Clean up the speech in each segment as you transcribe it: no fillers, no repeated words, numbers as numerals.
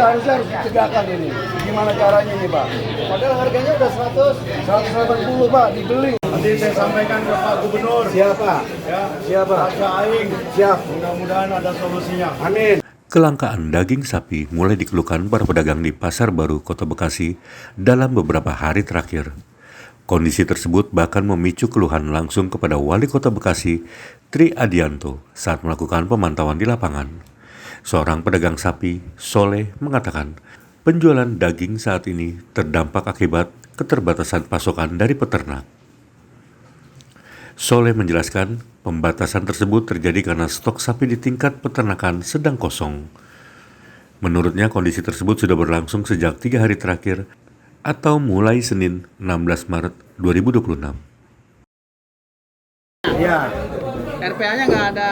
seharusnya harus ditegakkan ini. Gimana caranya ini Pak? Padahal harganya udah 180 Pak, dibeli. Nanti saya sampaikan ke Pak Gubernur. Siapa? Ya, Siapa? Pak Aing. Siap. Mudah-mudahan ada solusinya. Amin. Kelangkaan daging sapi mulai dikeluhkan para pedagang di Pasar Baru, Kota Bekasi dalam beberapa hari terakhir. Kondisi tersebut bahkan memicu keluhan langsung kepada Wali Kota Bekasi, Tri Adianto, saat melakukan pemantauan di lapangan. Seorang pedagang sapi, Soleh, mengatakan penjualan daging saat ini terdampak akibat keterbatasan pasokan dari peternak. Soleh menjelaskan pembatasan tersebut terjadi karena stok sapi di tingkat peternakan sedang kosong. Menurutnya kondisi tersebut sudah berlangsung sejak 3 hari terakhir atau mulai Senin 16 Maret 2026. Iya. RPA-nya nggak ada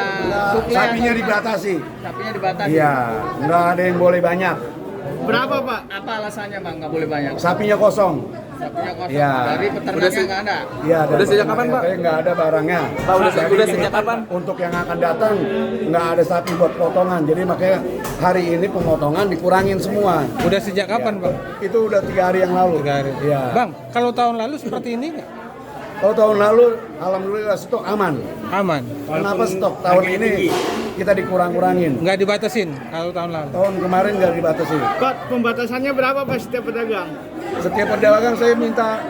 suplai. Sapinya dibatasi. Sapinya dibatasi. Iya, nggak ada yang boleh banyak. Berapa Pak? Apa alasannya Bang nggak boleh banyak? Sapinya kosong. Sapinya kosong. Iya. Dari peternaknya nggak ada. Iya. Udah sejak kapan, Pak? Nggak ada barangnya. Pak, udah Jadi sejak kapan? Untuk yang akan datang nggak ada sapi buat potongan. Jadi makanya hari ini pemotongan dikurangin semua. Udah sejak kapan, Bang? Itu udah 3 hari yang lalu. 3 hari. Iya. Bang, kalau tahun lalu seperti ini nggak? Kalau tahun lalu, alhamdulillah stok aman. Aman? Kenapa stok tahun ini kita dikurang-kurangin? Nggak dibatasin kalau tahun lalu? Tahun kemarin nggak dibatasi. Pak, pembatasannya berapa Pak setiap pedagang? Setiap pedagang saya minta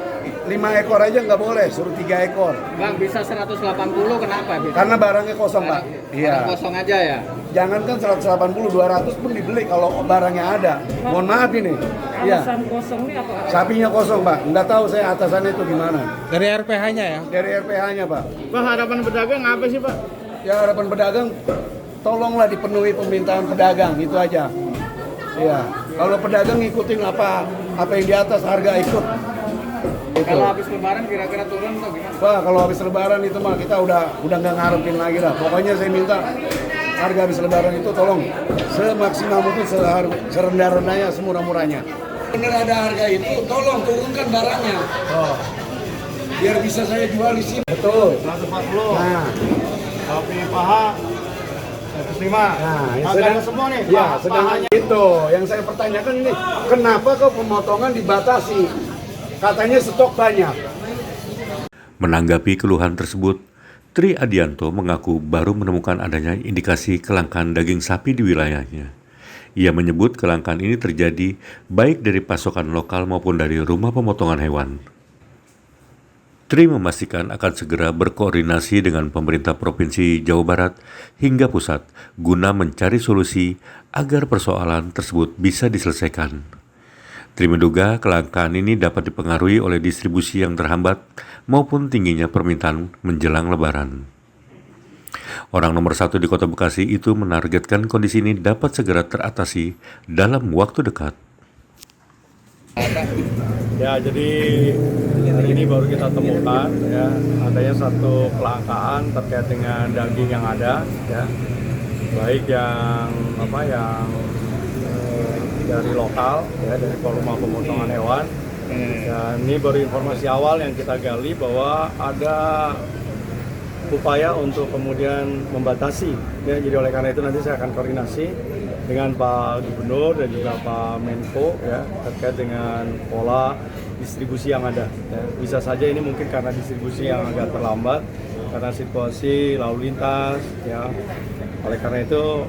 5 ekor aja nggak boleh, suruh 3 ekor. Bang bisa 180 kenapa? Bisa? Karena barangnya kosong Pak. Iya. Barang kosong aja ya? Jangankan 180, 200 pun dibeli kalau barangnya ada. Mohon maaf ini. Iya. Alasan kosong ini apa? Sapinya kosong Pak. Nggak tahu saya atasannya itu gimana. Dari RPH-nya ya? Dari RPH-nya Pak. Pak harapan pedagang apa sih Pak? Ya harapan pedagang, tolonglah dipenuhi permintaan pedagang, itu aja. Iya. Kalau pedagang ngikutin apa yang di atas harga ikut. Itu. Kalau habis lebaran kira-kira turun atau gimana? Pak, kalau habis lebaran itu mah kita udah nggak ngarepin lagi lah. Pokoknya saya minta harga habis lebaran itu tolong semaksimal mungkin, serendah-rendahnya, semurah-murahnya. Bener ada harga itu, tolong turunkan barangnya. Biar bisa saya jual di sini. Betul. 140. Nah, Sapi paha 105. nah Harganya semua nih. Ya, paha- sedangkan pahanya. itu yang saya pertanyakan ini, kenapa kok pemotongan dibatasi? Katanya stok banyak. Menanggapi keluhan tersebut, Tri Adianto mengaku baru menemukan adanya indikasi kelangkaan daging sapi di wilayahnya. Ia menyebut kelangkaan ini terjadi baik dari pasokan lokal maupun dari rumah pemotongan hewan. Tri memastikan akan segera berkoordinasi dengan pemerintah Provinsi Jawa Barat hingga pusat guna mencari solusi agar persoalan tersebut bisa diselesaikan. Tri menduga kelangkaan ini dapat dipengaruhi oleh distribusi yang terhambat maupun tingginya permintaan menjelang Lebaran. Orang nomor 1 di Kota Bekasi itu menargetkan kondisi ini dapat segera teratasi dalam waktu dekat. Ya, jadi hari ini baru kita temukan ya adanya satu kelangkaan terkait dengan daging yang ada ya. Baik yang dari lokal ya, dari rumah pemotongan hewan. Dan ini baru informasi awal yang kita gali bahwa ada upaya untuk kemudian membatasi ya. Jadi oleh karena itu nanti saya akan koordinasi dengan Pak Gubernur dan juga Pak Menko ya terkait dengan pola distribusi yang ada ya. Bisa saja ini mungkin karena distribusi yang agak terlambat karena situasi lalu lintas ya. Oleh karena itu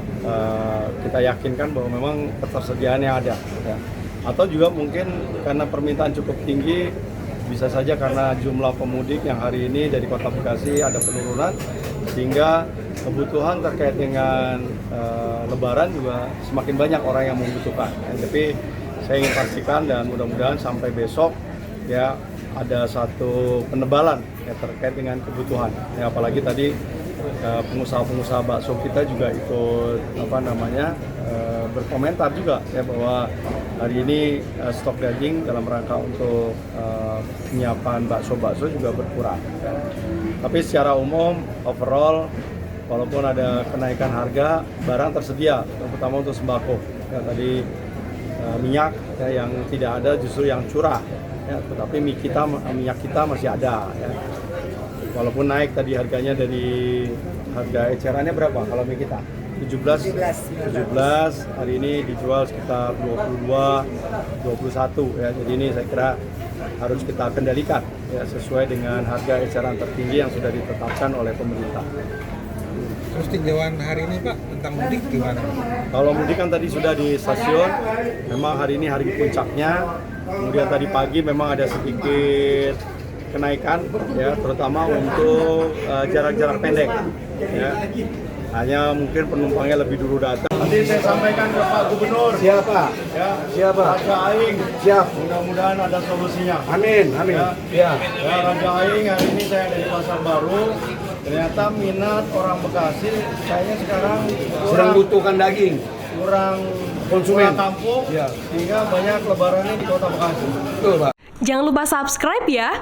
kita yakinkan bahwa memang ketersediaannya ada ya. Atau juga mungkin karena permintaan cukup tinggi, bisa saja karena jumlah pemudik yang hari ini dari Kota Bekasi ada penurunan sehingga kebutuhan terkait dengan Lebaran juga semakin banyak orang yang membutuhkan ya. Tapi saya ingin pastikan dan mudah-mudahan sampai besok ya ada satu penebalan ya terkait dengan kebutuhan ya, apalagi tadi pengusaha-pengusaha bakso kita juga ikut berkomentar juga ya bahwa hari ini stok daging dalam rangka untuk penyiapan bakso juga berkurang ya. Tapi secara umum overall walaupun ada kenaikan harga, barang tersedia terutama untuk sembako ya, tadi minyak ya, yang tidak ada justru yang curah ya, tetapi minyak kita masih ada ya. Walaupun naik tadi harganya dari harga ecerannya berapa kalau mie kita? 17, hari ini dijual sekitar 22, 21 ya. Jadi ini saya kira harus kita kendalikan ya sesuai dengan harga eceran tertinggi yang sudah ditetapkan oleh pemerintah. Terus tinjauan hari ini Pak tentang mudik gimana? Kalau mudik kan tadi sudah di stasiun, memang hari ini hari puncaknya. Kemudian tadi pagi memang ada sedikit kenaikan ya, terutama untuk jarak-jarak pendek ya. Hanya mungkin penumpangnya lebih dulu datang. Nanti saya sampaikan ke Pak Gubernur. Siapa? Ya, Siapa? Raja Aing. Siap. Mudah-mudahan ada solusinya. Amin, amin. Ya, Raja Aing hari ini saya ada di Pasar Baru. Ternyata minat orang Bekasi kayaknya sekarang Sedang butuhkan daging. kurang Konsumen. kampung, Ya. sehingga banyak lebarannya di Kota Bekasi. Betul, Pak. Jangan lupa subscribe ya.